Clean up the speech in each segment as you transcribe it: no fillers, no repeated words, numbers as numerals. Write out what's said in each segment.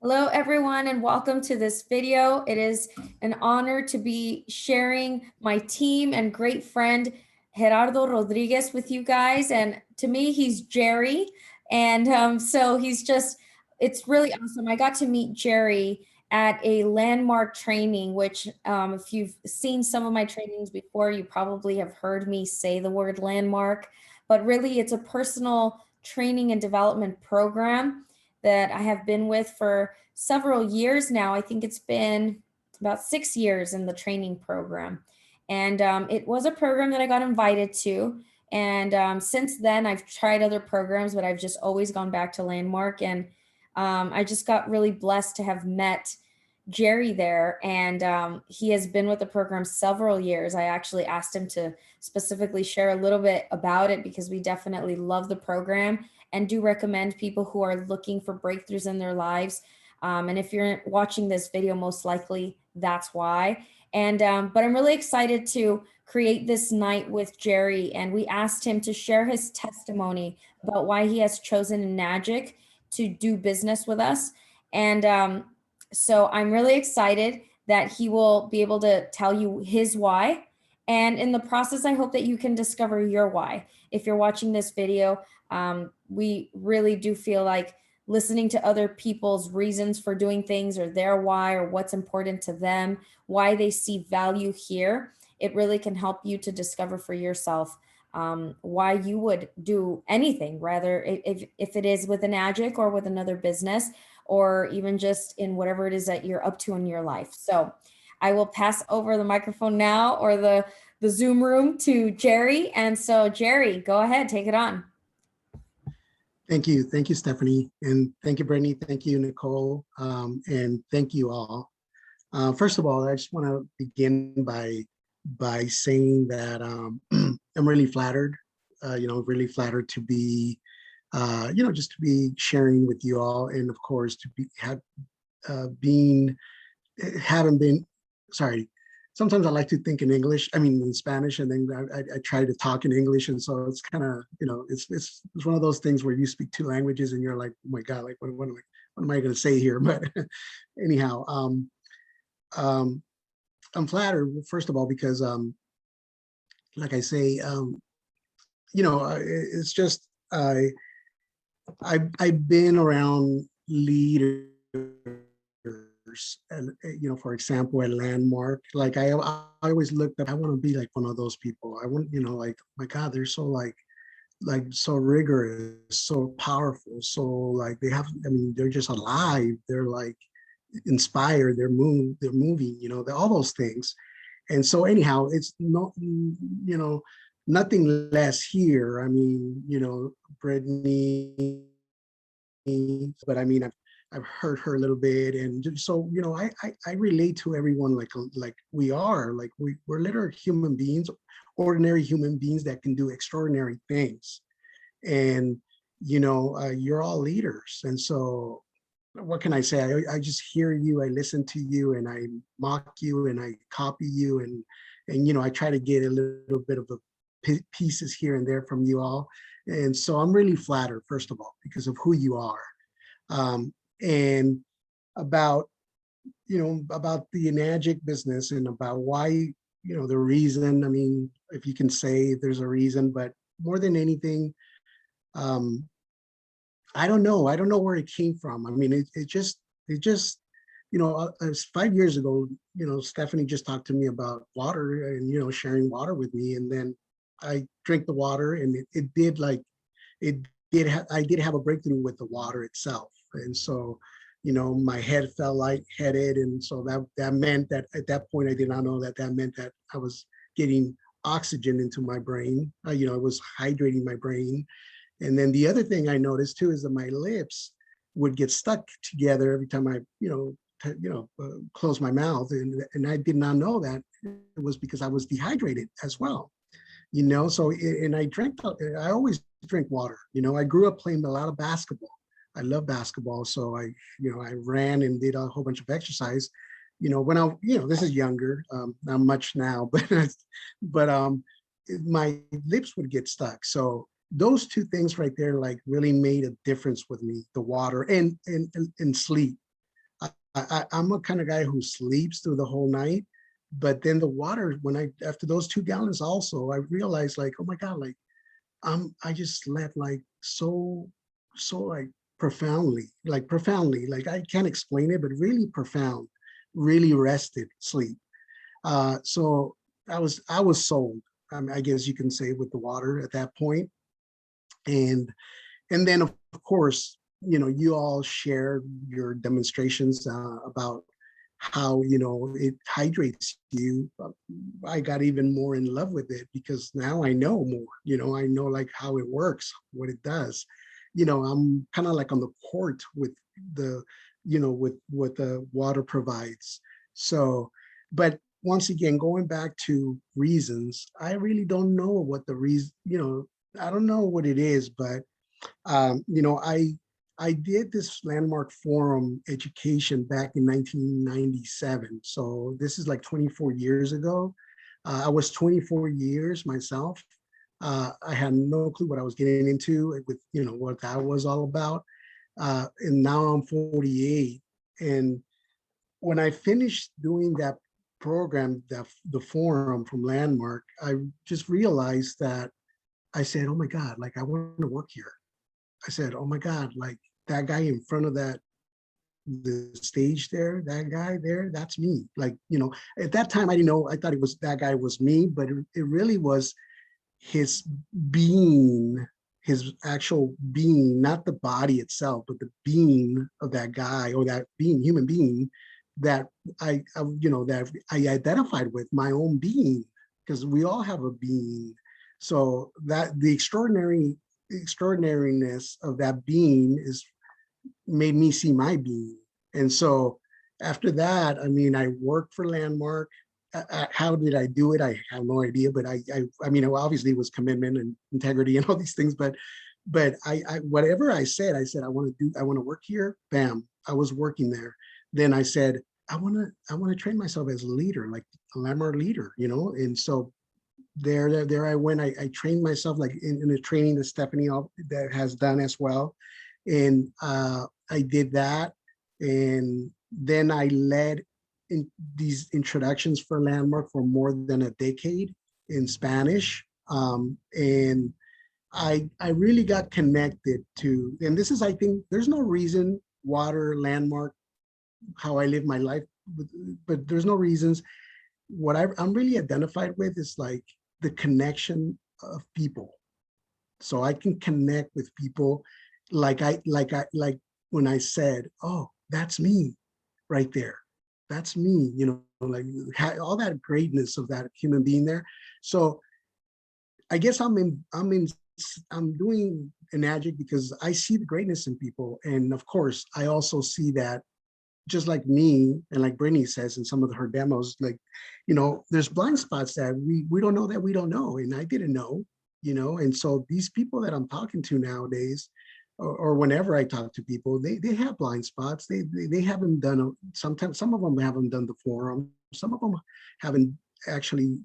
Hello, everyone, and welcome to this video. It is an honor to be sharing my team and great friend Gerardo Rodriguez with you guys. And to me, he's Jerry. And so it's really awesome. I got to meet Jerry at a landmark training, which, if you've seen some of my trainings before, you probably have heard me say the word landmark. But really, it's a personal training and development program that I have been with for several years now. I think it's been about 6 years in the training program. And it was a program that I got invited to. And since then, I've tried other programs, but I've just always gone back to Landmark. And I just got really blessed to have met Jerry there. And he has been with the program several years. I actually asked him to specifically share a little bit about it because we definitely love the program and do recommend people who are looking for breakthroughs in their lives. And if you're watching this video, most likely that's why. And but I'm really excited to create this night with Jerry. And we asked him to share his testimony about why he has chosen Enagic to do business with us. And so I'm really excited that he will be able to tell you his why. And in the process, I hope that you can discover your why. If you're watching this video, we really do feel like listening to other people's reasons for doing things or their why or what's important to them, why they see value here. It really can help you to discover for yourself why you would do anything, rather if it is with Enagic or with another business, or even just in whatever it is that you're up to in your life. So I will pass over the microphone now, or the Zoom room, to Jerry. And so Jerry, go ahead, take it on. Thank you, Stephanie, and thank you, Brittany, thank you, Nicole, and thank you all. First of all, I just want to begin by saying that I'm really flattered, really flattered to be, just to be sharing with you all, and of course to be haven't been, sorry. Sometimes I like to think in English, in Spanish, and then I try to talk in English. And so it's kind of, it's one of those things where you speak two languages and you're like, oh my God, like, what am I going to say here? But anyhow, I'm flattered, first of all, because like I say, it's just, I've been around leaders, and for example, at Landmark, like I always looked up, I want to be like one of those people. I want, like, my God, they're so like so rigorous, so powerful, so like they have, they're just alive, they're like inspired, they're moving, all those things. And so anyhow, it's not, nothing less here. Brittany, but I've heard her a little bit, and so I relate to everyone like we are, like we're literal human beings, ordinary human beings that can do extraordinary things, and you're all leaders, and so what can I say? I just hear you, I listen to you, and I mock you, and I copy you, and I try to get a little bit of the pieces here and there from you all, and so I'm really flattered, first of all, because of who you are. And about about the Enagic business, and about why, the reason, if you can say there's a reason, but more than anything, I don't know where it came from. It just, as 5 years ago, Stephanie just talked to me about water, and sharing water with me, and then I drank the water, and it did, like, I did have a breakthrough with the water itself. And so, my head felt lightheaded. And so that meant that at that point, I did not know that meant that I was getting oxygen into my brain. It was hydrating my brain. And then the other thing I noticed too is that my lips would get stuck together every time I, close my mouth. And I did not know that it was because I was dehydrated as well. So, and I always drink water. I grew up playing a lot of basketball. I love basketball. So I ran and did a whole bunch of exercise, when I, this is younger, not much now, but my lips would get stuck. So those two things right there, like, really made a difference with me, the water and sleep. I'm a kind of guy who sleeps through the whole night, but then the water, after those 2 gallons also, I realized like, oh my God, like I just slept like so like profoundly, like I can't explain it, but really profound, really rested sleep. So I was sold, I guess you can say, with the water at that point. And then of course, you all shared your demonstrations about how it hydrates you. I got even more in love with it because now I know more. I know like how it works, what it does. I'm kind of like on the court with the with what the water provides. So, but once again, going back to reasons, I really don't know what the reason. I don't know what it is, but I did this landmark forum education back in 1997. So this is like 24 years ago. I was 24 years myself. I had no clue what I was getting into with, what that was all about. And now I'm 48. And when I finished doing that program, the forum from Landmark, I just realized that I said, oh my God, like I want to work here. I said, oh my God, like that guy in front of the stage there, that guy there, that's me. Like, at that time I didn't know, I thought that guy was me, but it really was his being, his actual being, not the body itself, but the being of that guy, or that human being that that I identified with, my own being, because we all have a being. So that the extraordinariness of that being is made me see my being. And so after that, I mean, I worked for Landmark. How did I do it? I have no idea, but I mean, obviously it was commitment and integrity and all these things, but whatever I said, I want to work here. Bam, I was working there. Then I said, I want to train myself as a leader, like a Landmark leader, and so there I went. I trained myself like in the training that Stephanie that has done as well. And I did that. And then I led in these introductions for Landmark for more than a decade in Spanish. And I really got connected to, and this is, I think, there's no reason water, Landmark, how I live my life, but there's no reasons. What I'm really identified with is like the connection of people. So I can connect with people like when I said, oh, that's me right there. That's me, like all that greatness of that human being there. So I guess I'm doing Enagic because I see the greatness in people. And of course, I also see that, just like me, and like Brittany says in some of her demos, like, there's blind spots that we don't know that we don't know. And I didn't know, and so these people that I'm talking to nowadays, or whenever I talk to people, they have blind spots. They haven't done, sometimes some of them haven't done the forum. Some of them haven't actually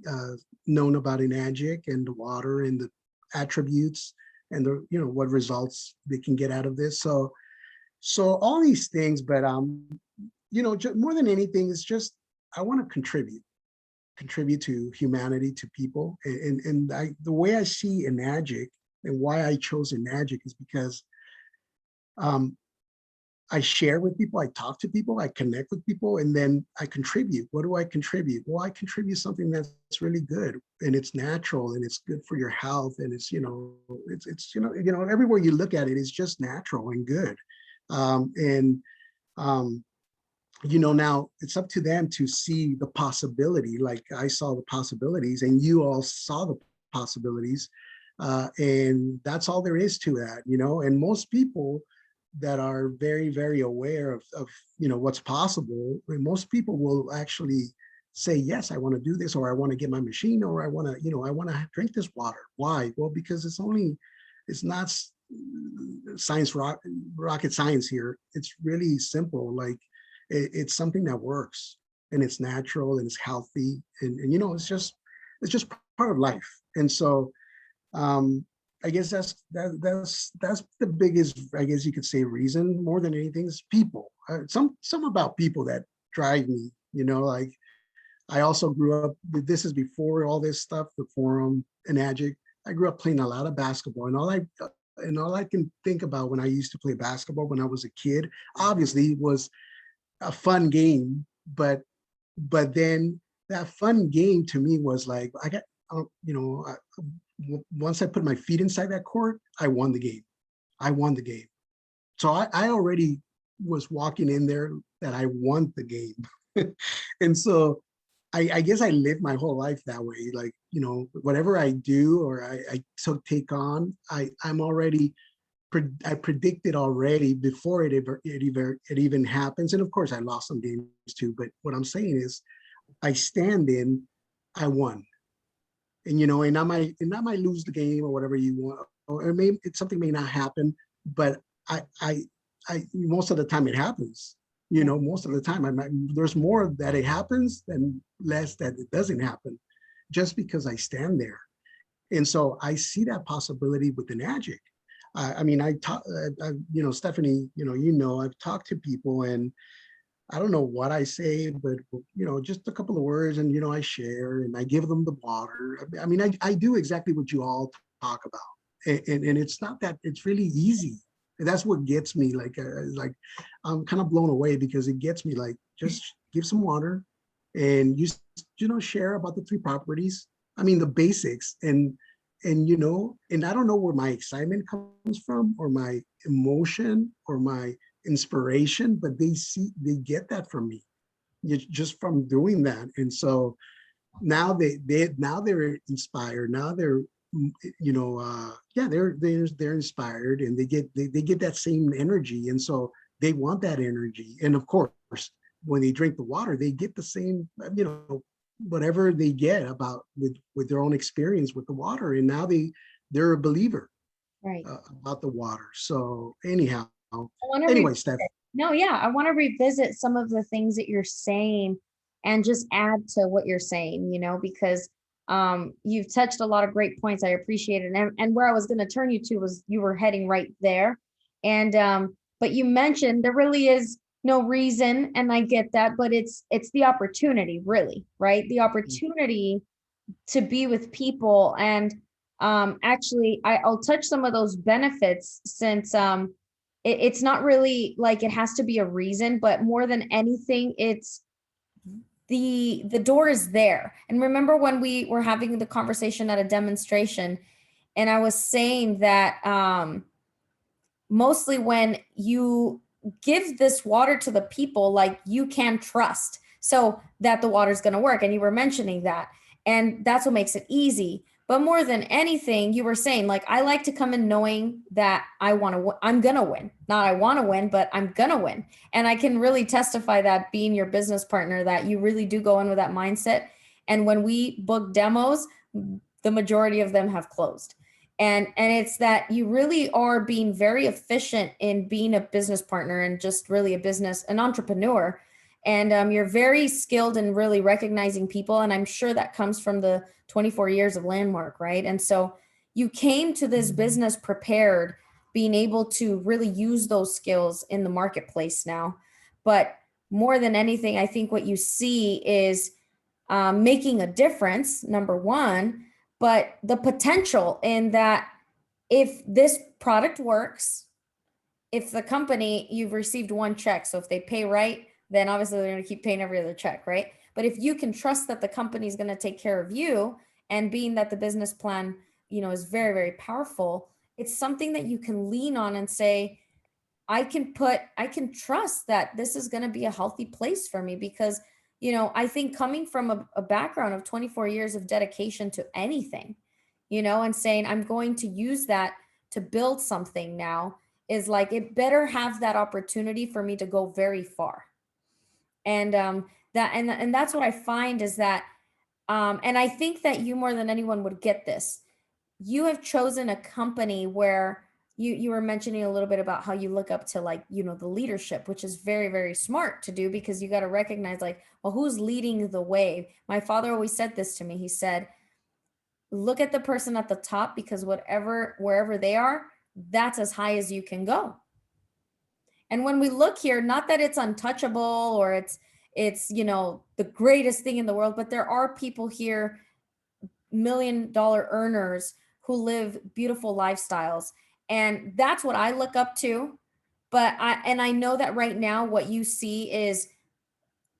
known about Enagic and the water and the attributes and the, what results they can get out of this. So all these things, but more than anything, it's just I want to contribute to humanity, to people, and the way I see Enagic and why I chose Enagic is because um, I share with people, I talk to people, I connect with people, and then I contribute. What do I contribute? Well, I contribute something that's really good and it's natural and it's good for your health, and it's everywhere you look at it is just natural and good. And now it's up to them to see the possibility, like I saw the possibilities and you all saw the possibilities. And that's all there is to that, and most people that are very, very aware of what's possible, and most people will actually say, yes, I want to do this, or I want to get my machine, or I want to drink this water. Why? Well, because it's not rocket science here. It's really simple. Like it's something that works, and it's natural, and it's healthy, and it's just part of life. And so I guess that's the biggest, I guess you could say, reason more than anything is people. Some about people that drive me, like I also grew up, this is before all this stuff, the forum, Enagic. I grew up playing a lot of basketball, and all I can think about when I used to play basketball when I was a kid, obviously was a fun game, but then that fun game to me was like, I got, once I put my feet inside that court, I won the game. I won the game. So I already was walking in there that I won the game. And so I guess I lived my whole life that way. Like, whatever I do or I take on, I'm already, I predicted already before it even happens. And of course I lost some games too, but what I'm saying is I stand in, I won. And I might lose the game or whatever you want, or maybe something may not happen, but I most of the time it happens. Most of the time there's more that it happens than less that it doesn't happen, just because I stand there. And so I see that possibility with the Enagic. I mean, I talk, Stephanie, I've talked to people, and I don't know what I say, but just a couple of words, and I share and I give them the water. I mean, I do exactly what you all talk about, and it's not that it's really easy. And that's what gets me. Like I'm kind of blown away because it gets me like, just give some water, and share about the three properties. I mean, the basics, and I don't know where my excitement comes from, or my emotion, or my inspiration, but they get that from me, just from doing that. And so now they're inspired. Now they're, yeah, they're inspired, and they get that same energy, and so they want that energy. And of course, when they drink the water, they get the same, whatever they get with their own experience with the water, and now they're a believer, Right. about the water. So anyhow, I want to anyway, Steph. no, yeah, I want to revisit some of the things that you're saying and just add to what you're saying, because you've touched a lot of great points. I appreciate it. And where I was going to turn you to was you were heading right there. And but you mentioned there really is no reason, and I get that, but it's the opportunity, really, right? The opportunity to be with people. And actually I'll touch some of those benefits, since it's not really like it has to be a reason, but more than anything, it's the door is there. And remember when we were having the conversation at a demonstration, and I was saying that mostly when you give this water to the people, like, you can trust so that the water is going to work. And you were mentioning that, and that's what makes it easy. But more than anything, you were saying, like, I like to come in knowing that I'm going to win. Not I want to win, but I'm going to win. And I can really testify that, being your business partner, that you really do go in with that mindset. And when we book demos, the majority of them have closed. And it's that you really are being very efficient in being a business partner, and just really an entrepreneur. And you're very skilled in really recognizing people. And I'm sure that comes from the 24 years of Landmark, right? And so you came to this business prepared, being able to really use those skills in the marketplace now. But more than anything, I think what you see is making a difference, number one, but the potential in that, if this product works, if the company, you've received one check, so if they pay right, then obviously they're going to keep paying every other check, right? But if you can trust that the company is going to take care of you, and being that the business plan, is very, very powerful, it's something that you can lean on and say, I can trust that this is going to be a healthy place for me. Because, I think coming from a background of 24 years of dedication to anything, and saying, I'm going to use that to build something now, is like, it better have that opportunity for me to go very far. And and that's what I find is that, and I think that you more than anyone would get this. You have chosen a company where you were mentioning a little bit about how you look up to, like, the leadership, which is very, very smart to do, because you got to recognize, like, well, who's leading the way? My father always said this to me. He said, look at the person at the top, because wherever they are, that's as high as you can go. And when we look here, not that it's untouchable or it's the greatest thing in the world, but there are people here, $1 million earners, who live beautiful lifestyles. And that's what I look up to. But I know that right now what you see is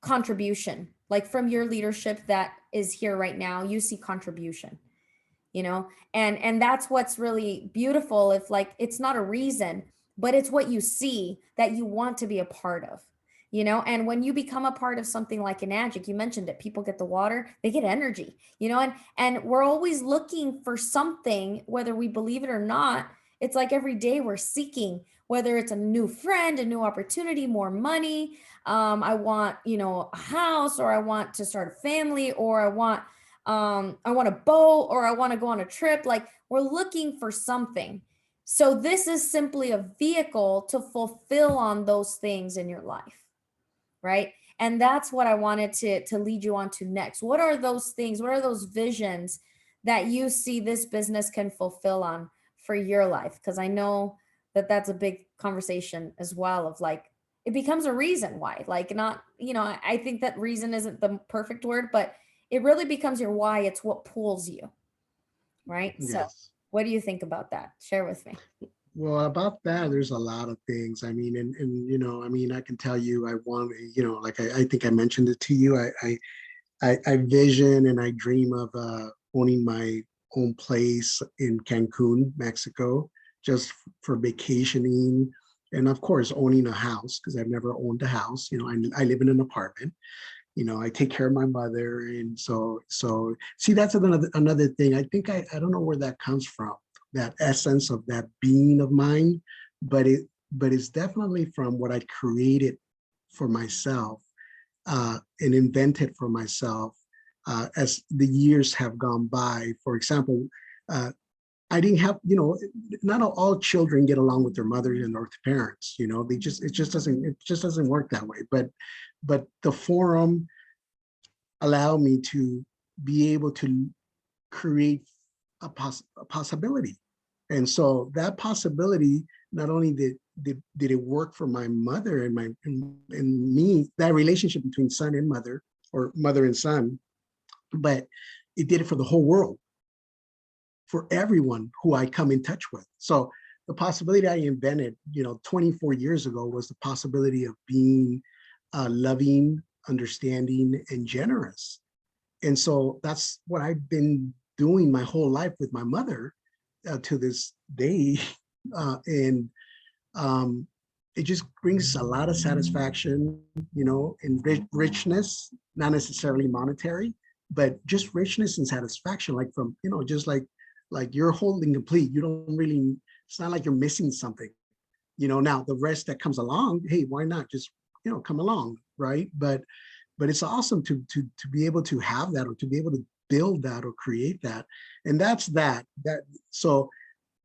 contribution. Like from your leadership that is here right now, you see contribution, and that's what's really beautiful. If like it's not a reason, but it's what you see that you want to be a part of. And when you become a part of something like Enagic, you mentioned it, people get the water, they get energy, and we're always looking for something, whether we believe it or not. It's like every day we're seeking, whether it's a new friend, a new opportunity, more money. I want, a house, or I want to start a family, or I want a boat, or I want to go on a trip. Like we're looking for something. So this is simply a vehicle to fulfill on those things in your life, right? And that's what I wanted to lead you on to next. What are those things? What are those visions that you see this business can fulfill on for your life? Because I know that that's a big conversation as well, of like, it becomes a reason why, like, not, I think that reason isn't the perfect word, but it really becomes your why. It's what pulls you, right? So Yes. what do you think about that? Share with me. Well, about that, there's a lot of things. I mean, I mean, I can tell you, I want, like I think I mentioned it to you. I vision and I dream of owning my own place in Cancun, Mexico, just for vacationing, and of course owning a house, because I've never owned a house. I live in an apartment. I take care of my mother, and so see, that's another thing. I think I don't know where that comes from, that essence of that being of mine, but it's definitely from what I created for myself, and invented for myself, as the years have gone by. For example, uh, I didn't have, not all children get along with their mothers and or parents. It just doesn't work that way. But the forum allowed me to be able to create a possibility. And so that possibility, not only did it work for my mother and me, that relationship between son and mother, or mother and son, but it did it for the whole world, for everyone who I come in touch with. So the possibility I invented, 24 years ago, was the possibility of being loving, understanding, and generous. And so that's what I've been doing my whole life with my mother, to this day. And it just brings a lot of satisfaction, and richness, not necessarily monetary, but just richness and satisfaction, like from, just like you're holding complete. You don't really, it's not like you're missing something. Now the rest that comes along, hey, why not just, come along, right? But it's awesome to be able to have that, or to be able to build that or create that. And that's that. So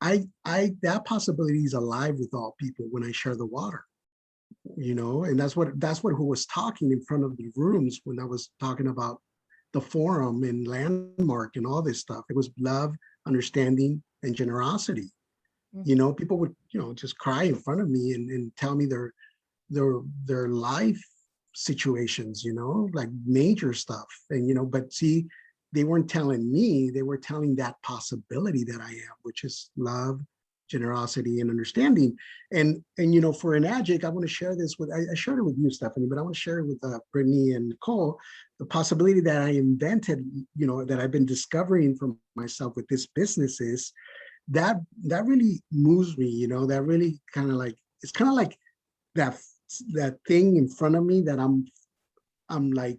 that possibility is alive with all people when I share the water, and that's what who was talking in front of the rooms when I was talking about the forum and landmark and all this stuff. It was love, understanding, and generosity. People would, just cry in front of me and tell me their life situations, like major stuff. And, but see, they weren't telling me, they were telling that possibility that I am, which is love, generosity, and understanding. And for Enagic, I want to share this with, I shared it with you, Stephanie, but I want to share it with Brittany and Nicole, the possibility that I invented, that I've been discovering for myself with this business, is that really moves me, that really kind of like, it's kind of like that thing in front of me that I'm like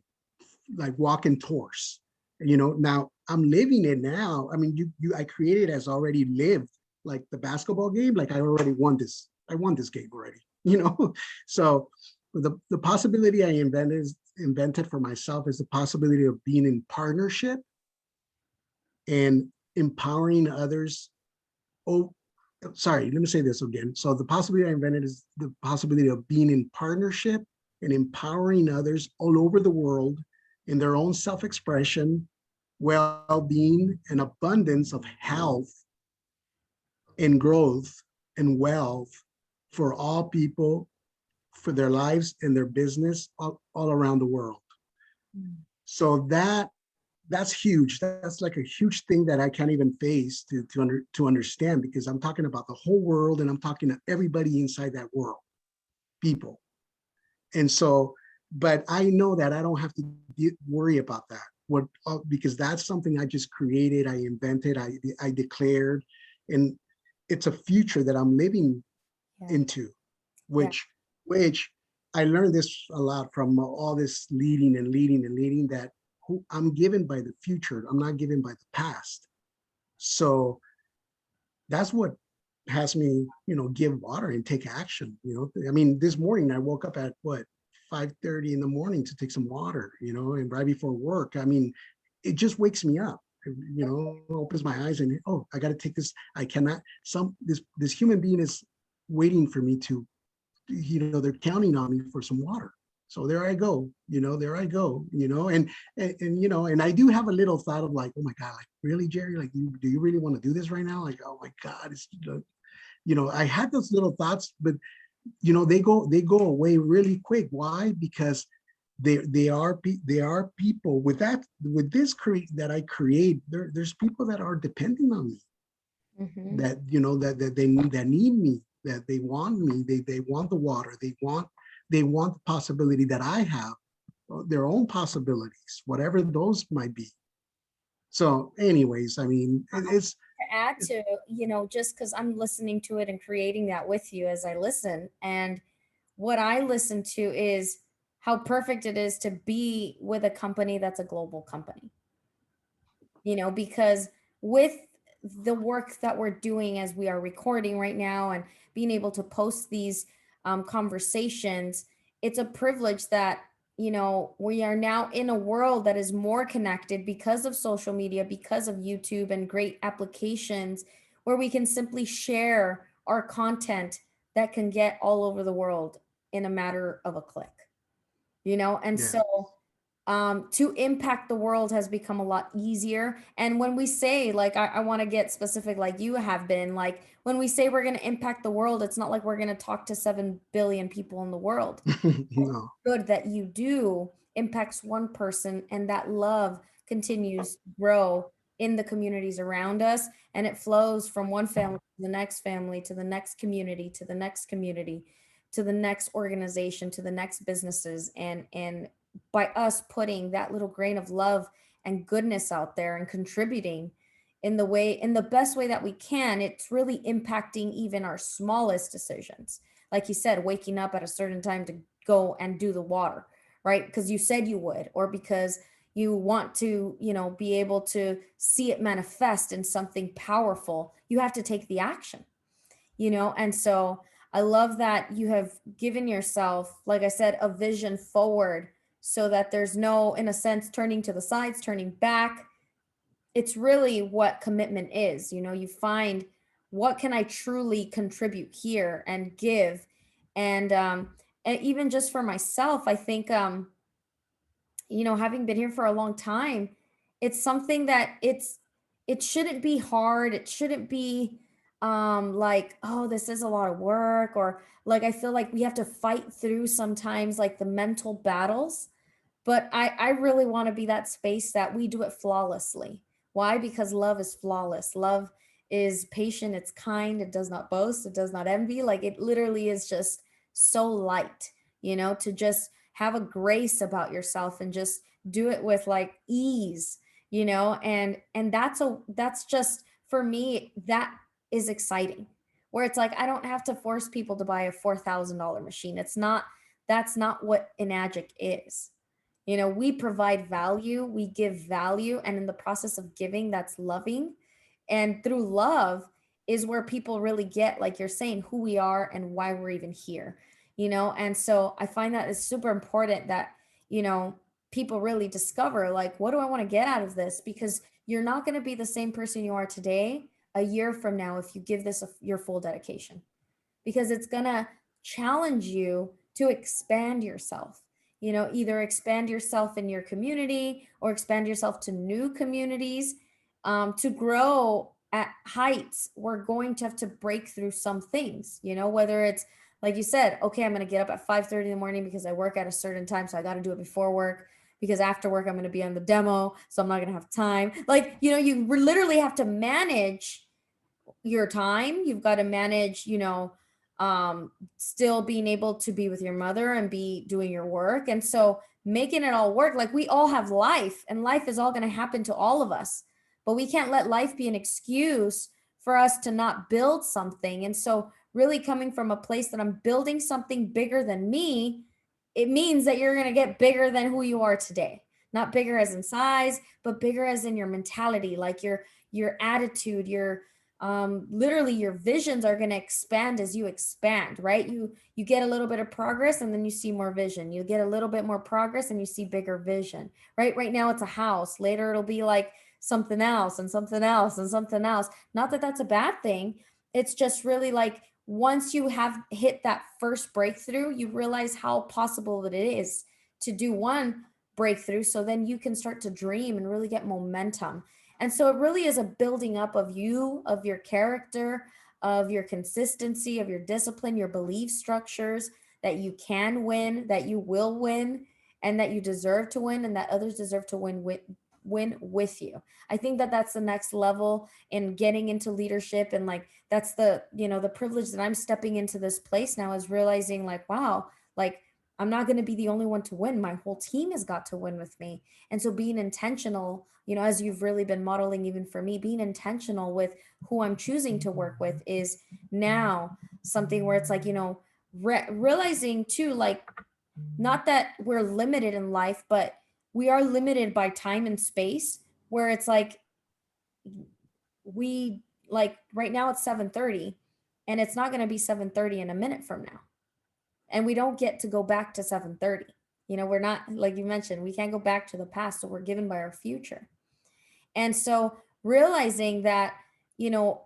walking towards, now I'm living it now. I mean, I created as already lived, like the basketball game, like I already won this. I won this game already, So the possibility I invented for myself is the possibility of being in partnership and empowering others. Oh, sorry, let me say this again. So the possibility I invented is the possibility of being in partnership and empowering others all over the world in their own self-expression, well-being, and abundance of health and growth and wealth for all people, for their lives and their business all around the world. So that's huge. That's like a huge thing that I can't even face to understand, because I'm talking about the whole world and I'm talking to everybody inside that world, people. And so, but I know that I don't have to worry about that. What because that's something I just created, I invented, I declared, and it's a future that I'm living Yeah. into, Yeah. which I learned this a lot from all this leading and leading and leading, that who I'm given by the future. I'm not given by the past. So that's what has me, give water and take action. I mean, this morning I woke up at what, 5:30 in the morning to take some water, and right before work. I mean, it just wakes me up, opens my eyes and, oh, I got to take this. I cannot, this human being is waiting for me to, they're counting on me for some water. So there I go, there I go, and I do have a little thought of like, oh my God, like, really, Jerry, like, do you really want to do this right now? Like, oh my God, it's, I had those little thoughts, but they go away really quick. Why? Because they are people with this that I create. There's people that are depending on me, Mhm. that that need me, that they want me, they want the water, they want the possibility that I have, their own possibilities, whatever those might be. So anyways, I mean, To add to, just because I'm listening to it and creating that with you as I listen. And what I listen to is how perfect it is to be with a company that's a global company, because with the work that we're doing as we are recording right now and being able to post these conversations, it's a privilege that, we are now in a world that is more connected because of social media, because of YouTube and great applications where we can simply share our content that can get all over the world in a matter of a click, and yeah. so to impact the world has become a lot easier. And when we say, like, I want to get specific, like you have been, like, when we say we're going to impact the world, it's not like we're going to talk to 7 billion people in the world. No. Good that you do impacts one person, and that love continues to grow in the communities around us, and it flows from one family to the next family to the next community to the next community to the next organization to the next businesses. And by us putting that little grain of love and goodness out there and contributing in the best way that we can, it's really impacting even our smallest decisions. Like you said, waking up at a certain time to go and do the water, right? Because you said you would, or because you want to, be able to see it manifest in something powerful. You have to take the action, and so I love that you have given yourself, like I said, a vision forward, so that there's no, in a sense, turning to the sides, turning back. It's really what commitment is. You find, what can I truly contribute here and give. And even just for myself, I think, having been here for a long time, it's something that it shouldn't be hard. It shouldn't be like, oh, this is a lot of work, or like I feel like we have to fight through sometimes, like the mental battles. But I really want to be that space that we do it flawlessly. Why? Because love is flawless. Love is patient, it's kind, it does not boast, it does not envy. Like, it literally is just so light, to just have a grace about yourself and just do it with like ease, and that's just, for me, that is exciting. Where it's like, I don't have to force people to buy a $4,000 machine. That's not what Enagic is. We provide value, we give value, and in the process of giving, that's loving. And through love is where people really get, like you're saying, who we are and why we're even here. And so I find that it's super important that, you know, people really discover, like, what do I want to get out of this? Because you're not going to be the same person you are today a year from now if you give this your full dedication, because it's going to challenge you to expand yourself. either expand yourself in your community or expand yourself to new communities. To grow at heights, we're going to have to break through some things, whether it's like you said, okay, I'm going to get up at 5:30 in the morning because I work at a certain time. So I got to do it before work because after work, I'm going to be on the demo. So I'm not going to have time. Like, you literally have to manage your time. You've got to manage, still being able to be with your mother and be doing your work. And so making it all work, like we all have life and life is all going to happen to all of us, but we can't let life be an excuse for us to not build something. And so really coming from a place that I'm building something bigger than me, it means that you're going to get bigger than who you are today. Not bigger as in size, but bigger as in your mentality, like your attitude, your literally your visions are going to expand as you expand, right? You get a little bit of progress and then you see more vision. You get a little bit more progress and you see bigger vision, right now it's a house, later it'll be like something else and something else and something else. Not that that's a bad thing, it's just really like once you have hit that first breakthrough, you realize how possible it is to do one breakthrough, so then you can start to dream and really get momentum. And so it really is a building up of you, of your character, of your consistency, of your discipline, your belief structures, that you can win, that you will win, and that you deserve to win, and that others deserve to win with you. I think that that's the next level in getting into leadership. And like that's the privilege that I'm stepping into this place now, is realizing like, wow, like I'm not going to be the only one to win. My whole team has got to win with me. And so being intentional, as you've really been modeling, even for me, being intentional with who I'm choosing to work with is now something where it's like, realizing too, like, not that we're limited in life, but we are limited by time and space, where it's like, we like right now it's 7:30 and it's not going to be 7:30 in a minute from now, and we don't get to go back to 7:30. We're not, like you mentioned, we can't go back to the past, so we're given by our future. And so realizing that,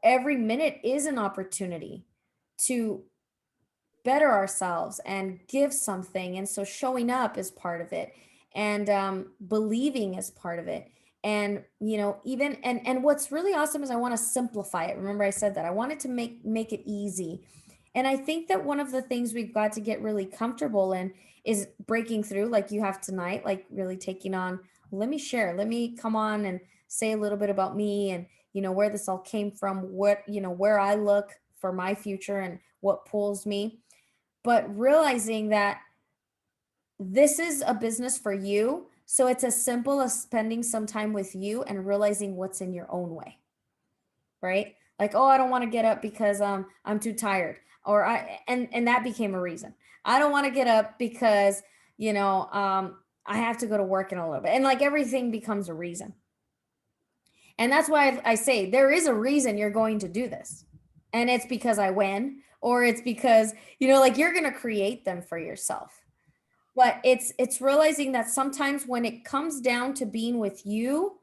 every minute is an opportunity to better ourselves and give something. And so showing up is part of it, and believing is part of it. And even and what's really awesome is I want to simplify it. Remember I said that I wanted to make it easy. And I think that one of the things we've got to get really comfortable in is breaking through, like you have tonight, like really taking on, let me share, let me come on and say a little bit about me, and where this all came from, what where I look for my future and what pulls me. But realizing that this is a business for you. So it's as simple as spending some time with you and realizing what's in your own way, right? Like, oh, I don't want to get up because I'm too tired, or and that became a reason. I don't want to get up because I have to go to work in a little bit, and like everything becomes a reason. And that's why I say there is a reason you're going to do this, and it's because I win, or it's because like you're going to create them for yourself. But it's realizing that sometimes when it comes down to being with you,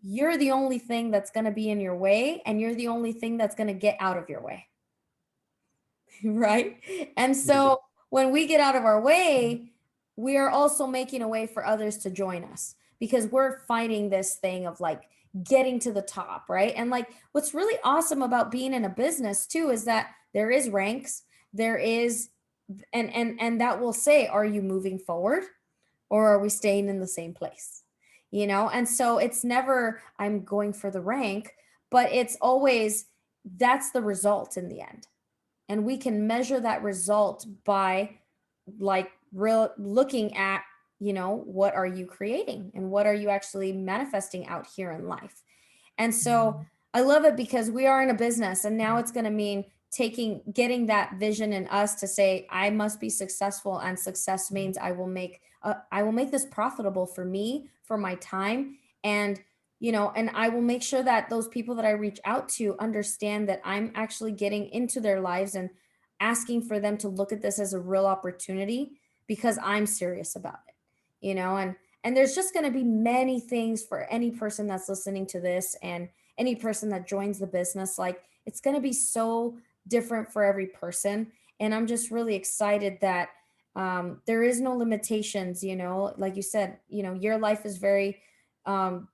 you're the only thing that's going to be in your way, and you're the only thing that's going to get out of your way. Right? And so when we get out of our way, we are also making a way for others to join us, because we're fighting this thing of like getting to the top, right? And like what's really awesome about being in a business too is that there is ranks, there is, and that will say, are you moving forward or are we staying in the same place? And so it's never I'm going for the rank, but it's always that's the result in the end. And we can measure that result by like real looking at, what are you creating and what are you actually manifesting out here in life. And so I love it because we are in a business, and now it's going to mean getting that vision in us to say, I must be successful, and success means I will make this profitable for me, for my time. And, and I will make sure that those people that I reach out to understand that I'm actually getting into their lives and asking for them to look at this as a real opportunity, because I'm serious about it, and there's just going to be many things for any person that's listening to this, and any person that joins the business. Like it's going to be so different for every person. And I'm just really excited that there is no limitations, like you said, your life is very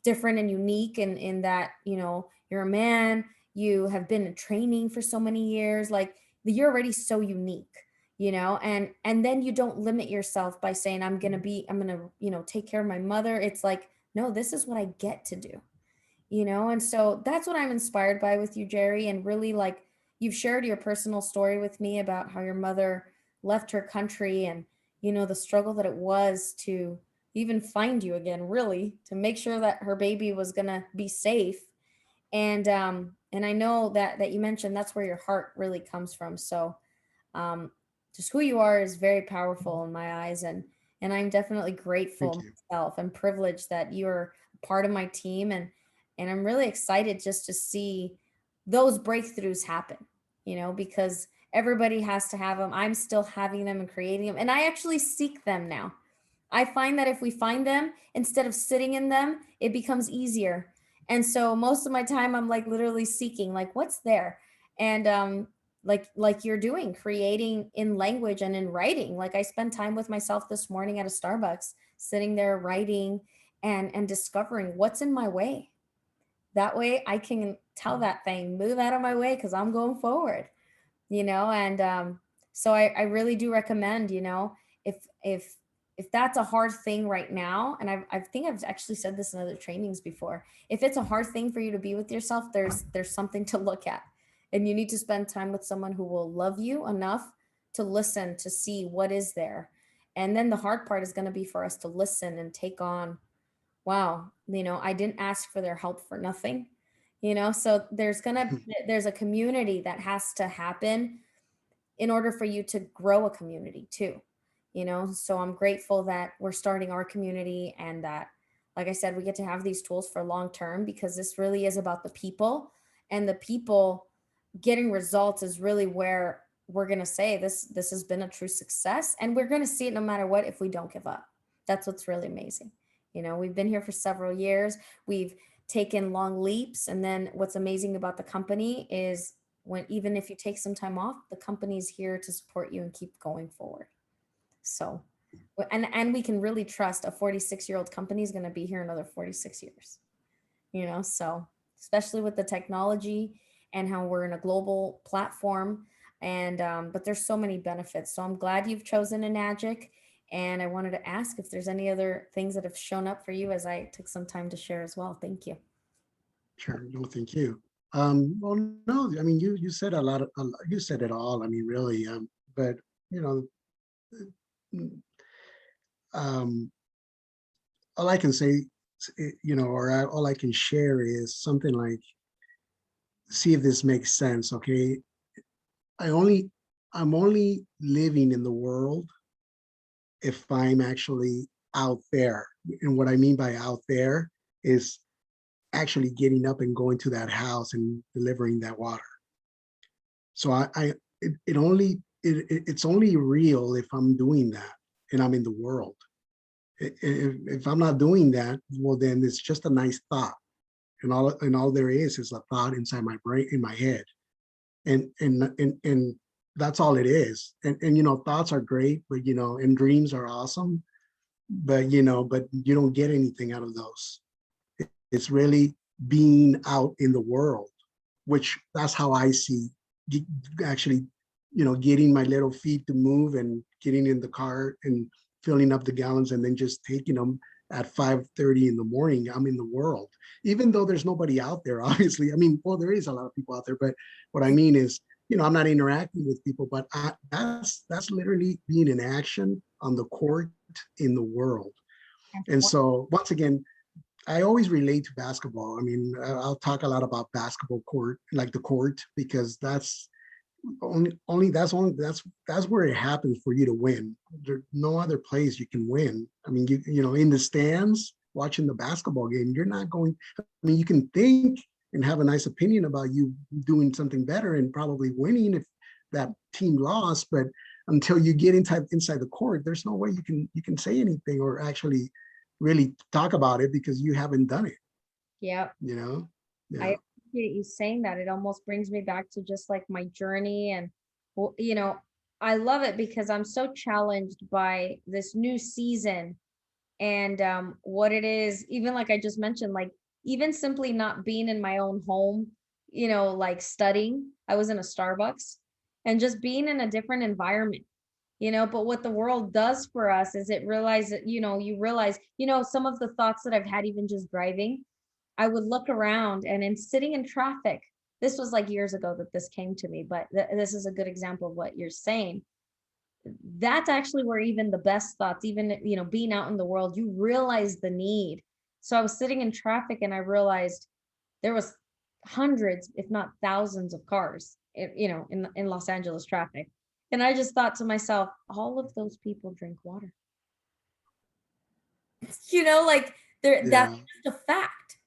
different and unique in that, you're a man, you have been in training for so many years, like you're already so unique, and then you don't limit yourself by saying, I'm gonna, take care of my mother. It's like, no, this is what I get to do, and so that's what I'm inspired by with you, Jerry. And really, like, you've shared your personal story with me about how your mother left her country, and the struggle that it was to even find you again, really, to make sure that her baby was going to be safe. And I know that you mentioned that's where your heart really comes from. So um, just who you are is very powerful in my eyes, and I'm definitely Thank grateful you. myself and privileged that you're part of my team, and I'm really excited just to see those breakthroughs happen, because everybody has to have them. I'm still having them and creating them, and I actually seek them now. I find that if we find them, instead of sitting in them, it becomes easier. And so most of my time I'm like literally seeking, like, what's there? And like you're doing, creating in language and in writing. Like, I spent time with myself this morning at a Starbucks, sitting there writing and discovering what's in my way. That way I can tell that thing, move out of my way, because I'm going forward, and so I really do recommend, if if that's a hard thing right now, and I think I've actually said this in other trainings before, if it's a hard thing for you to be with yourself, there's something to look at, and you need to spend time with someone who will love you enough to listen, to see what is there. And then the hard part is going to be for us to listen and take on, wow, I didn't ask for their help for nothing, so there's a community that has to happen in order for you to grow a community too, so I'm grateful that we're starting our community, and that, like I said, we get to have these tools for long term, because this really is about the people, and the people getting results is really where we're going to say this has been a true success, and we're going to see it no matter what if we don't give up. That's what's really amazing. We've been here for several years, we've taken long leaps, and then what's amazing about the company is, when even if you take some time off, the company's here to support you and keep going forward. So and we can really trust a 46-year-old company is going to be here another 46 years, so especially with the technology and how we're in a global platform. And but there's so many benefits, so I'm glad you've chosen Enagic. And I wanted to ask if there's any other things that have shown up for you as I took some time to share as well. Thank you. Sure. No, thank you. Well, no, I mean, you said you said it all. I mean, really. But you know, mm, um, all I can say, all I can share is something like, see if this makes sense. Okay, I only, I'm only living in the world if I'm actually out there. And what I mean by out there is actually getting up and going to that house and delivering that water. So it's only real if I'm doing that and I'm in the world. If I'm not doing that, well, then it's just a nice thought, and all there is a thought inside my brain, in my head, and that's all it is. And thoughts are great, but and dreams are awesome, but but you don't get anything out of those. It's really being out in the world, which that's how I see actually, getting my little feet to move and getting in the car and filling up the gallons and then just taking them at 5:30 in the morning. I'm in the world, even though there's nobody out there, obviously. I mean, well, there is a lot of people out there, but what I mean is, I'm not interacting with people, but that's literally being in action on the court in the world. And so once again, I always relate to basketball. I mean, I'll talk a lot about basketball court, like the court, because that's where it happens for you to win. There's no other place you can win. I mean, in the stands watching the basketball game, you're not going. I mean, you can think and have a nice opinion about you doing something better and probably winning if that team lost, but until you get inside the court, there's no way you can say anything or actually really talk about it because you haven't done it. Yeah. You know, yeah. I appreciate you saying that. It almost brings me back to just like my journey. And, well, I love it because I'm so challenged by this new season and what it is, even like I just mentioned, like even simply not being in my own home, like studying. I was in a Starbucks and just being in a different environment, but what the world does for us is it realizes, you realize, some of the thoughts that I've had even just driving. I would look around and in sitting in traffic, this was like years ago that this came to me, but this is a good example of what you're saying. That's actually where even the best thoughts, even, being out in the world, you realize the need. So I was sitting in traffic and I realized there was hundreds, if not thousands of cars, in Los Angeles traffic. And I just thought to myself, all of those people drink water. Like that's Yeah. just a fact.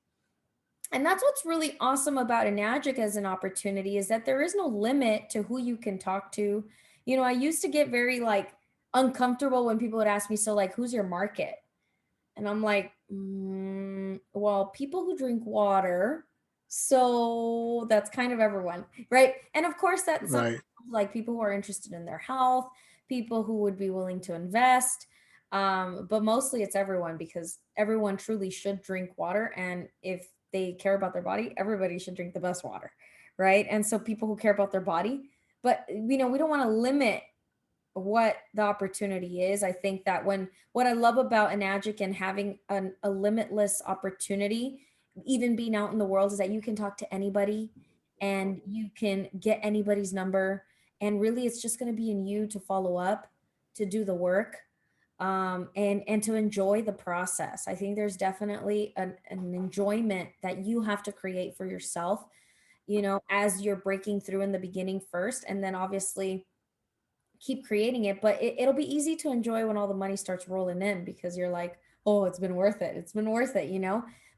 And that's what's really awesome about Enagic as an opportunity is that there is no limit to who you can talk to. I used to get very like uncomfortable when people would ask me, so like, who's your market? And I'm like, well, people who drink water. So that's kind of everyone, right? And of course, that's some Right. like people who are interested in their health, people who would be willing to invest. But mostly it's everyone because everyone truly should drink water. And if they care about their body, everybody should drink the best water, right? And so people who care about their body, but we don't want to limit what the opportunity is. I think that when what I love about Enagic and having a limitless opportunity, even being out in the world, is that you can talk to anybody and you can get anybody's number. And really, it's just going to be in you to follow up, to do the work, and to enjoy the process. I think there's definitely an enjoyment that you have to create for yourself, as you're breaking through in the beginning first, and then obviously keep creating it. But it'll be easy to enjoy when all the money starts rolling in because you're like, oh, it's been worth it. It's been worth it.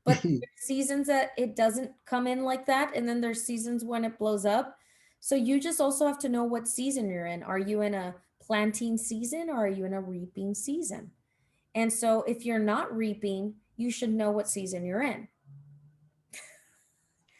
But there's seasons that it doesn't come in like that. And then there's seasons when it blows up. So you just also have to know what season you're in. Are you in a planting season or are you in a reaping season? And so if you're not reaping, you should know what season you're in.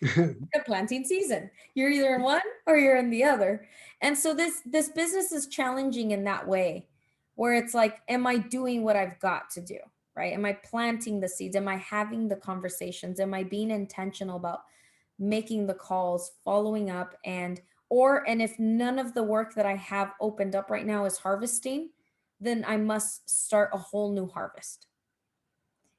A planting season. You're either in one or you're in the other. And so this business is challenging in that way, where it's like, am I doing what I've got to do? Right? Am I planting the seeds? Am I having the conversations? Am I being intentional about making the calls, following up, and if none of the work that I have opened up right now is harvesting, then I must start a whole new harvest.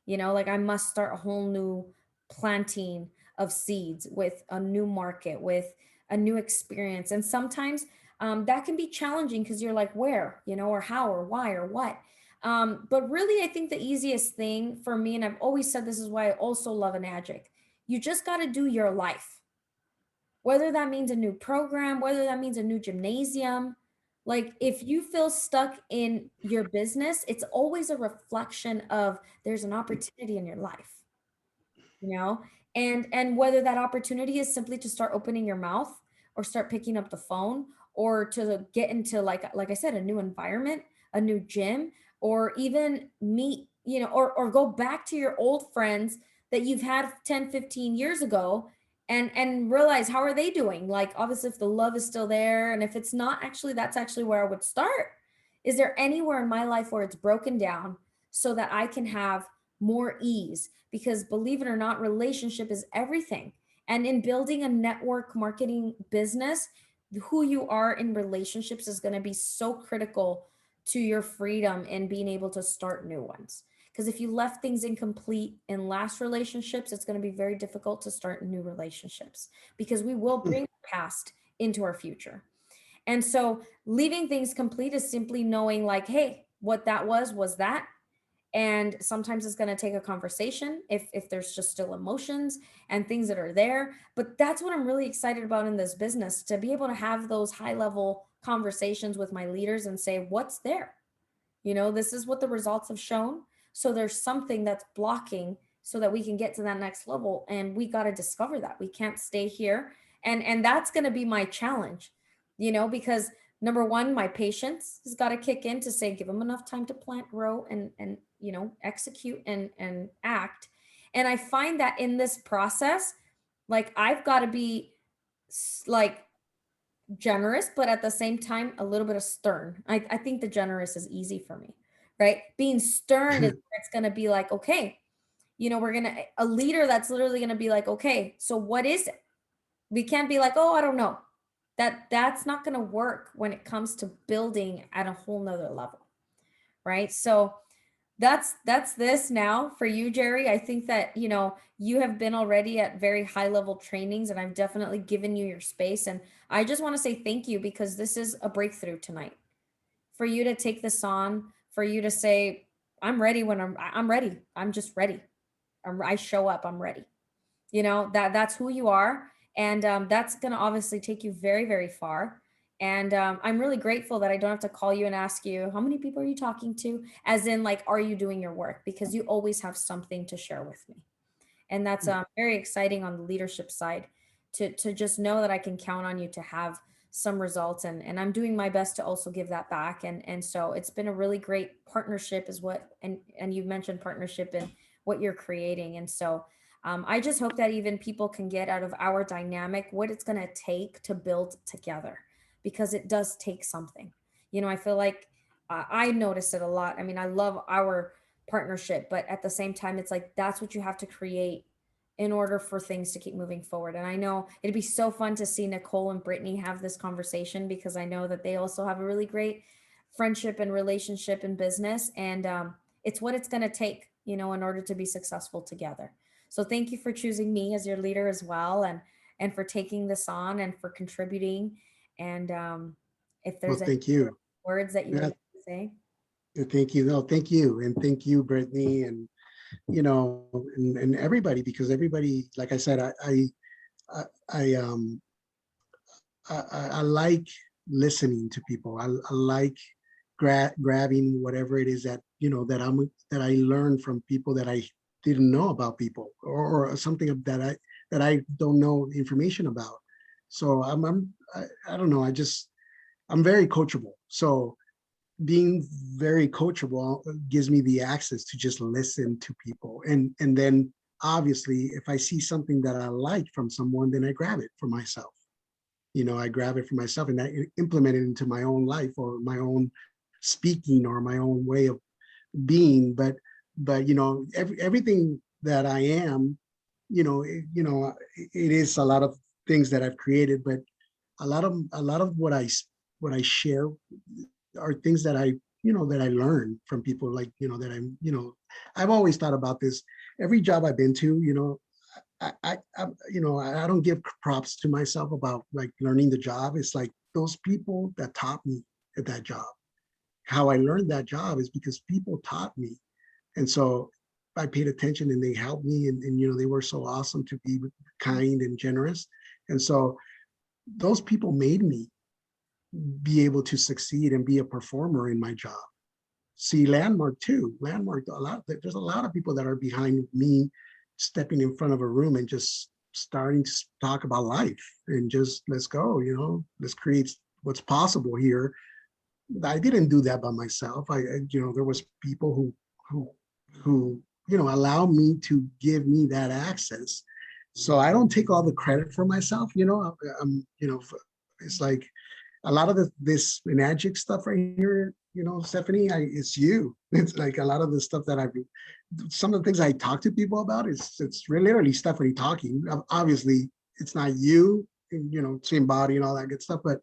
Like I must start a whole new planting of seeds with a new market, with a new experience. And sometimes that can be challenging because you're like, where, or how, or why, or what. But really, I think the easiest thing for me, and I've always said this is why I also love Enagic, you just got to do your life, whether that means a new program, whether that means a new gymnasium. Like if you feel stuck in your business, it's always a reflection of there's an opportunity in your life, you know? And whether that opportunity is simply to start opening your mouth or start picking up the phone or to get into like I said, a new environment, a new gym, or even meet, or go back to your old friends that you've had 10, 15 years ago and realize how are they doing? Like obviously if the love is still there, and if it's not, actually that's actually where I would start. Is there anywhere in my life where it's broken down so that I can have more ease? Because believe it or not, relationship is everything. And in building a network marketing business, who you are in relationships is going to be so critical to your freedom in being able to start new ones. Because if you left things incomplete in last relationships, it's going to be very difficult to start new relationships because we will bring the past into our future. And so leaving things complete is simply knowing, like, hey, what that was that. And sometimes it's going to take a conversation if there's just still emotions and things that are there. But that's what I'm really excited about in this business, to be able to have those high level conversations with my leaders and say, what's there? This is what the results have shown. So there's something that's blocking so that we can get to that next level. And we got to discover that. We can't stay here. And that's going to be my challenge, because number one, my patience has got to kick in to say, give them enough time to plant, grow, and execute and act. And I find that in this process, like I've got to be like generous, but at the same time, a little bit of stern. I think the generous is easy for me, right? Being stern is it's going to be like, okay, you know, we're going to, a leader that's literally going to be like, okay, so what is it? We can't be like, oh, I don't know. That's not going to work when it comes to building at a whole nother level, right? So that's this now for you, Jerry. I think that, you know, you have been already at very high level trainings and I've definitely given you your space. And I just want to say thank you because this is a breakthrough tonight. For you to take this on, for you to say, I'm ready when I'm ready. I'm just ready. I show up, I'm ready. You know, that's who you are. And that's going to obviously take you very, very far. And I'm really grateful that I don't have to call you and ask you, how many people are you talking to? As in, like, are you doing your work? Because you always have something to share with me. And that's very exciting on the leadership side to just know that I can count on you to have some results. And I'm doing my best to also give that back. And so it's been a really great partnership is what, and you've mentioned partnership and what you're creating. And so I just hope that even people can get out of our dynamic what it's going to take to build together, because it does take something. You know, I feel like I notice it a lot. I mean, I love our partnership, but at the same time, it's like that's what you have to create in order for things to keep moving forward. And I know it'd be so fun to see Nicole and Brittany have this conversation because I know that they also have a really great friendship and relationship in business. And it's what it's going to take, you know, in order to be successful together. So thank you for choosing me as your leader as well, and for taking this on and for contributing. And if Well, there's any thank you. words that you would Yeah, like to say. thank you. No, thank you. And thank you, Brittany, and and everybody, because everybody, like I said, I, I I like listening to people. I like grabbing whatever it is that that I learned from people that I didn't know about people, or something that I don't know information about. So I don't know. I'm very coachable. So being very coachable gives me the access to just listen to people, and then obviously if I see something that I like from someone, then I grab it for myself. I grab it for myself and I implement it into my own life or my own speaking or my own way of being. But everything that I am, it is a lot of things that I've created, but a lot of what I share are things that I learned from people, like, that I've always thought about this. Every job I've been to, I don't give props to myself about like learning the job. It's like those people that taught me at that job. How I learned that job is because people taught me. And so I paid attention and they helped me, and they were so awesome to be kind and generous. And so those people made me be able to succeed and be a performer in my job. See, Landmark too. Landmark, there's a lot of people that are behind me stepping in front of a room and just starting to talk about life and just let's go, let's create what's possible here. I didn't do that by myself. There was people who allow me to give me that access. So I don't take all the credit for myself. It's like a lot of this Enagic stuff right here, Stephanie, it's you. It's like a lot of the stuff that some of the things I talk to people about, it's really literally Stephanie talking. Obviously, it's not you, same body and all that good stuff. But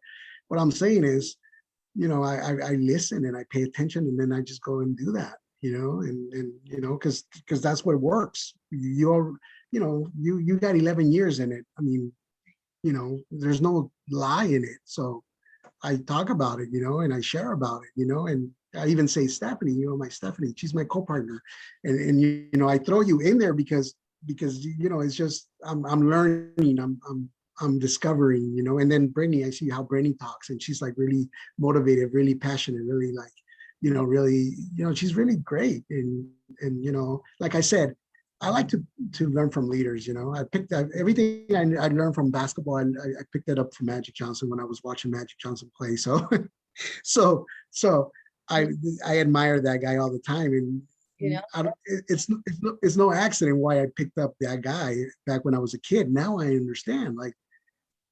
what I'm saying is, I listen and I pay attention, and then I just go and do that, because that's what works. You got 11 years in it. I mean, there's no lie in it. So I talk about it, and I share about it, and I even say Stephanie, my Stephanie, she's my co-partner, and I throw you in there because it's just I'm learning, I'm discovering, and then Brittany, I see how Brittany talks, and she's like really motivated, really passionate, really like, really, she's really great, and like I said, I like to learn from leaders. I picked up everything I learned from basketball, and I picked that up from Magic Johnson when I was watching Magic Johnson play. So, so I admire that guy all the time, and it's no accident why I picked up that guy back when I was a kid. Now I understand. Like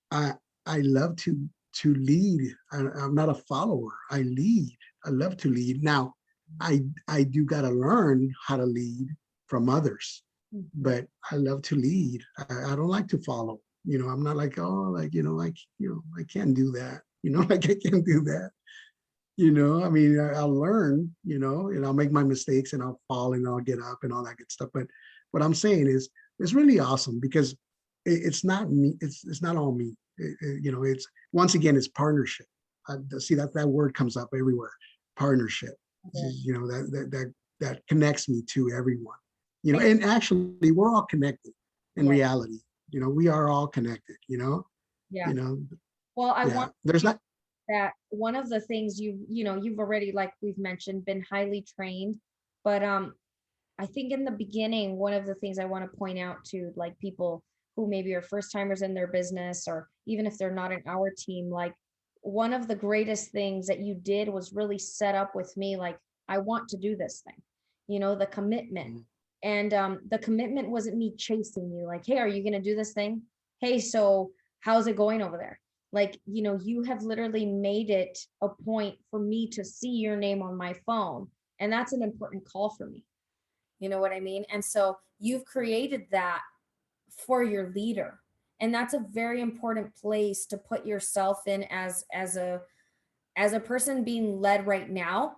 I I love to to lead. I'm not a follower. I lead. I love to lead. Now, I do got to learn how to lead from others, but I love to lead. I don't like to follow. I'm not like, oh, like, I can't do that. Like I can't do that. I mean, I'll learn, and I'll make my mistakes and I'll fall and I'll get up and all that good stuff. But what I'm saying is, it's really awesome because it's not me. It's not all me. It's once again, it's partnership. See that word comes up everywhere. Partnership. That connects me to everyone. And actually, we're all connected in reality. We are all connected. Yeah. You know, Well, I yeah. want There's not. that one of the things you've already, like we've mentioned, been highly trained, but I think in the beginning, one of the things I want to point out to like people who maybe are first timers in their business, or even if they're not in our team, like one of the greatest things that you did was really set up with me, like, I want to do this thing, the commitment. And the commitment wasn't me chasing you, like, hey, are you going to do this thing? Hey, so how's it going over there? Like, you have literally made it a point for me to see your name on my phone. And that's an important call for me. You know what I mean? And so you've created that for your leader. And that's a very important place to put yourself in as a person being led right now.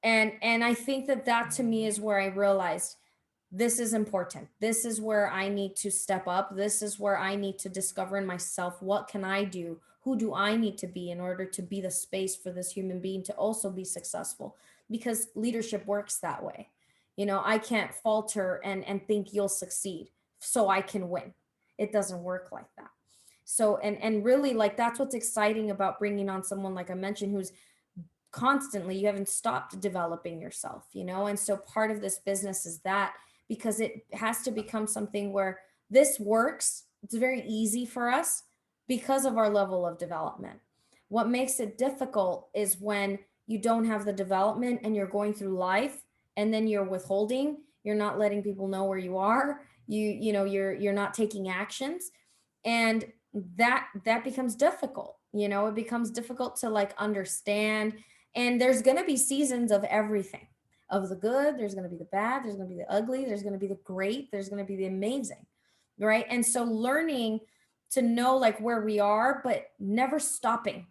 And I think that to me is where I realized this is important. This is where I need to step up. This is where I need to discover in myself, what can I do? Who do I need to be in order to be the space for this human being to also be successful? Because leadership works that way. I can't falter and think you'll succeed so I can win. It doesn't work like that. So and really, like, that's what's exciting about bringing on someone like I mentioned, who's constantly, you haven't stopped developing yourself. And so part of this business is that, because it has to become something where this works, it's very easy for us because of our level of development. What makes it difficult is when you don't have the development and you're going through life and then you're withholding, you're not letting people know where you are, you're not taking actions, and that becomes difficult. It becomes difficult to like understand. And there's going to be seasons of everything, of the good, there's going to be the bad, there's going to be the ugly, there's going to be the great, there's going to be the amazing, right? And so learning to know like where we are, but never stopping,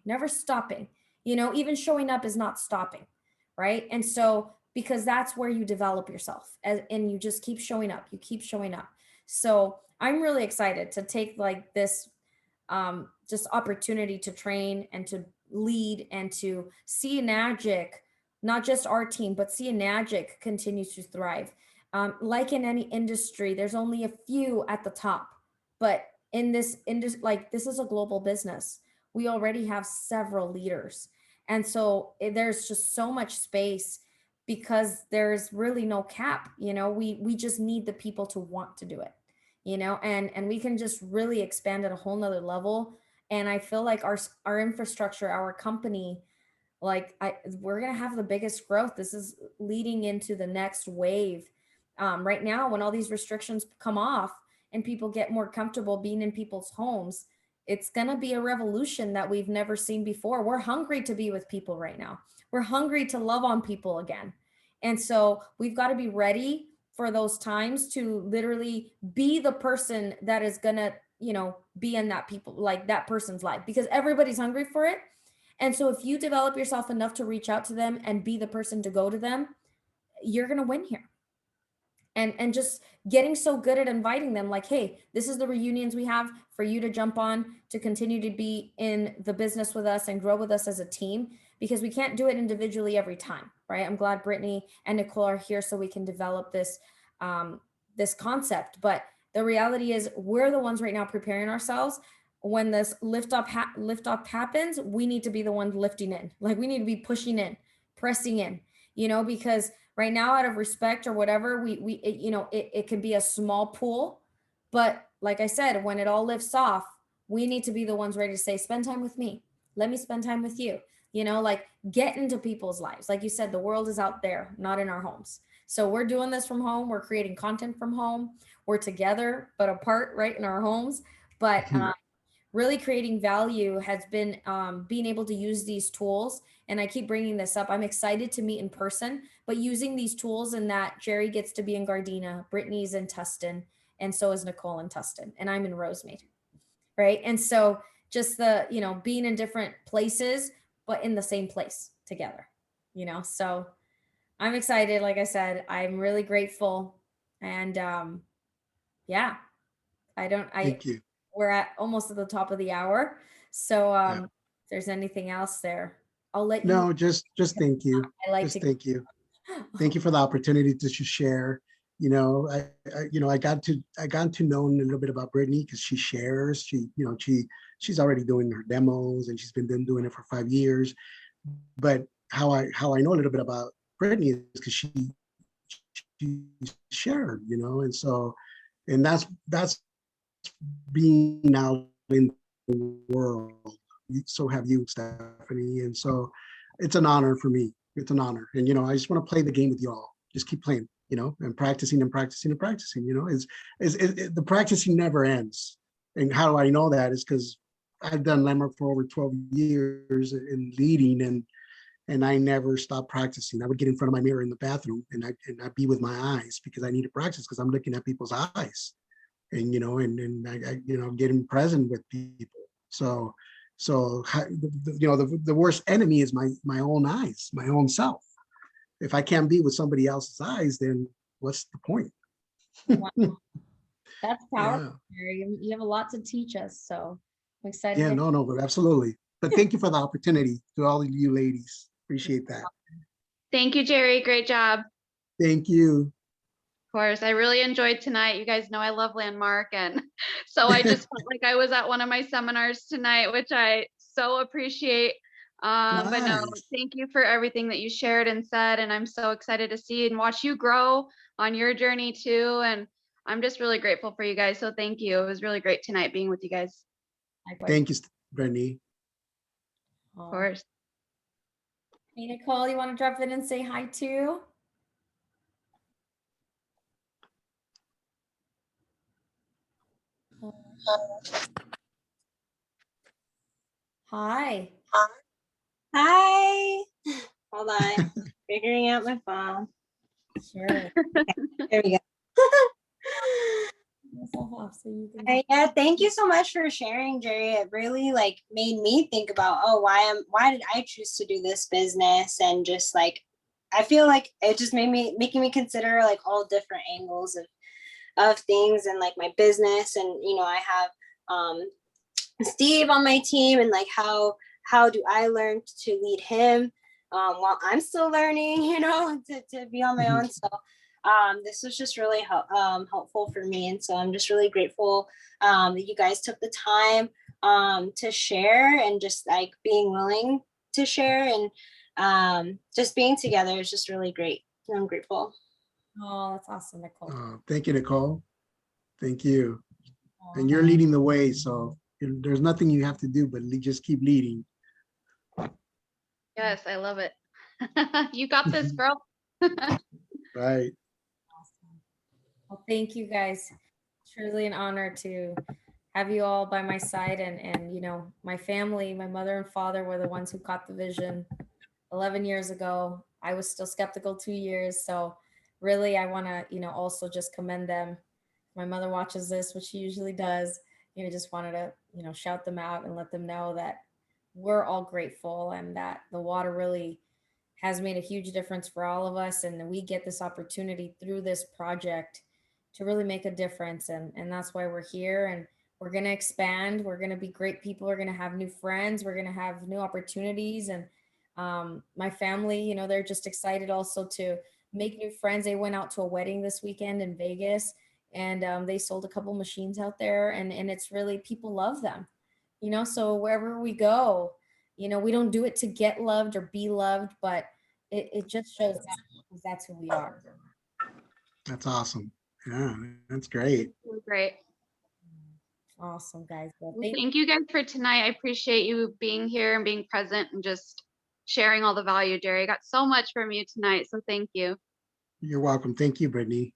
even showing up is not stopping, right? And so, because that's where you develop yourself, and you just keep showing up, you keep showing up. So I'm really excited to take like this just opportunity to train and to lead and to see Enagic, not just our team, but see Enagic continue to thrive. Like in any industry, there's only a few at the top, but in this industry, like, this is a global business. We already have several leaders. And so there's just so much space, because there's really no cap. We just need the people to want to do it, and we can just really expand at a whole nother level. And I feel like our infrastructure, our company, like, we're gonna have the biggest growth. This is leading into the next wave. Right now, when all these restrictions come off and people get more comfortable being in people's homes, it's gonna be a revolution that we've never seen before. We're hungry to be with people right now. We're hungry to love on people again. And so we've got to be ready for those times to literally be the person that is gonna, be in that people, like that person's life, because everybody's hungry for it. And so if you develop yourself enough to reach out to them and be the person to go to them, you're gonna win here. And just getting so good at inviting them, like, hey, this is the reunions we have for you to jump on to continue to be in the business with us and grow with us as a team, because we can't do it individually every time, right? I'm glad Brittany and Nicole are here so we can develop this concept. But the reality is, we're the ones right now preparing ourselves. When this lift up happens, we need to be the ones lifting in. Like, we need to be pushing in, pressing in, because right now, out of respect or whatever, it can be a small pool. But like I said, when it all lifts off, we need to be the ones ready to say, spend time with me. Let me spend time with you. Like, get into people's lives. Like you said, the world is out there, not in our homes. So we're doing this from home. We're creating content from home. We're together, but apart, right, in our homes. But really creating value has been being able to use these tools. And I keep bringing this up. I'm excited to meet in person, but using these tools, and that Jerry gets to be in Gardena, Brittany's in Tustin, and so is Nicole in Tustin, and I'm in Rosemead, right? And so just the, being in different places, but in the same place together, so I'm excited. Like I said, I'm really grateful. And yeah, Thank you. we're at almost at the top of the hour. So Yeah. if there's anything else there, I'll let you, No, just thank you. I like Just to, thank you. Thank you for the opportunity to share. I got to know a little bit about Brittany because she shares. She's already doing her demos and she's been doing it for 5 years. But how I know a little bit about Brittany is because she shared, and so that's being out in the world. So have you, Stephanie, and so it's an honor for me. It's an honor, and I just want to play the game with y'all. Just keep playing, and practicing and practicing and practicing. The practicing never ends. And how do I know that? Is because I've done Landmark for over 12 years in leading, and I never stopped practicing. I would get in front of my mirror in the bathroom, and I'd be with my eyes because I need to practice because I'm looking at people's eyes, and I getting present with people. So the worst enemy is my own eyes, my own self. If I can't be with somebody else's eyes, then what's the point? wow, that's Yeah. powerful, Jerry. You have a lot to teach us. So I'm excited. Yeah, no, but absolutely. But thank you for the opportunity to all of you ladies. Appreciate that. Thank you, Jerry. Great job. Thank you. Of course, I really enjoyed tonight. You guys know I love Landmark, and so I just felt like I was at one of my seminars tonight, which I so appreciate. But no, Nice. thank you for everything that you shared and said, and I'm so excited to see and watch you grow on your journey too. And I'm just really grateful for you guys. So thank you. It was really great tonight being with you guys. Likewise. Thank you, Brittany. Of course. Hey, Nicole, you want to drop in and say hi too? Hi. Hi. Hold on. Figuring out my phone. Sure. There we go. Yeah, thank you so much for sharing, Jerry. It really made me think about, why did I choose to do this business? And just I feel like it just making me consider all different angles of things and my business. And I have Steve on my team, and how do I learn to lead him while I'm still learning, to be on my own. So this was just really helpful for me. And so I'm just really grateful that you guys took the time to share, and just being willing to share, and just being together is just really great. And I'm grateful. Oh, that's awesome, Nicole. Thank you, Nicole. Thank you. And you're leading the way. So there's nothing you have to do, but just keep leading. Yes, I love it. You got this, girl. Right. Awesome. Well, thank you guys. Truly an honor to have you all by my side, and my family, my mother and father were the ones who caught the vision 11 years ago. I was still skeptical 2 years. So really, I want to, also just commend them. My mother watches this, which she usually does. Just wanted to, shout them out and let them know that we're all grateful, and that the water really has made a huge difference for all of us. And we get this opportunity through this project to really make a difference. And that's why we're here, and we're going to expand. We're going to be great people. We're going to have new friends. We're going to have new opportunities. And my family, they're just excited also to make new friends. They went out to a wedding this weekend in Vegas, and they sold a couple machines out there, and it's really, people love them, so wherever we go, we don't do it to get loved or be loved, but it just shows that, because that's who we are. That's awesome. Yeah, that's great. Great. Awesome, guys. Well, Thank you guys for tonight. I appreciate you being here and being present and just sharing all the value, Jerry. I got so much from you tonight, so thank you. You're welcome. Thank you, Brittany.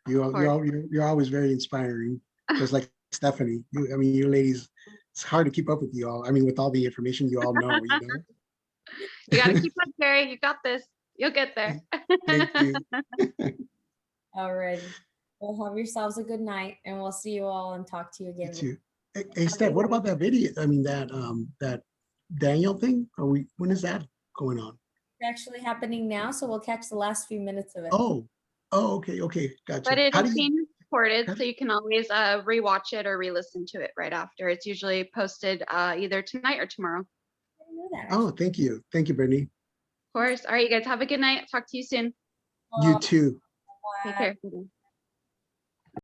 You're always very inspiring, just like Stephanie. You ladies it's hard to keep up with you all. I mean, with all the information you all know, you know. You got to keep up, Jerry. You got this. You'll get there. Thank you. Alrighty. Well, have yourselves a good night, and we'll see you all and talk to you You again. too. Hey, Steph, what about that video? I mean, that Daniel thing? When is that going on? It's actually happening now, so we'll catch the last few minutes of it. Oh, okay, gotcha. But How it's do you? being recorded, how so you can always rewatch it or re-listen to it right after. It's usually posted either tonight or tomorrow. Of I didn't know that. Oh, thank you, Brittany. course. All right, you guys have a good night. Talk to you soon. You too. Take care.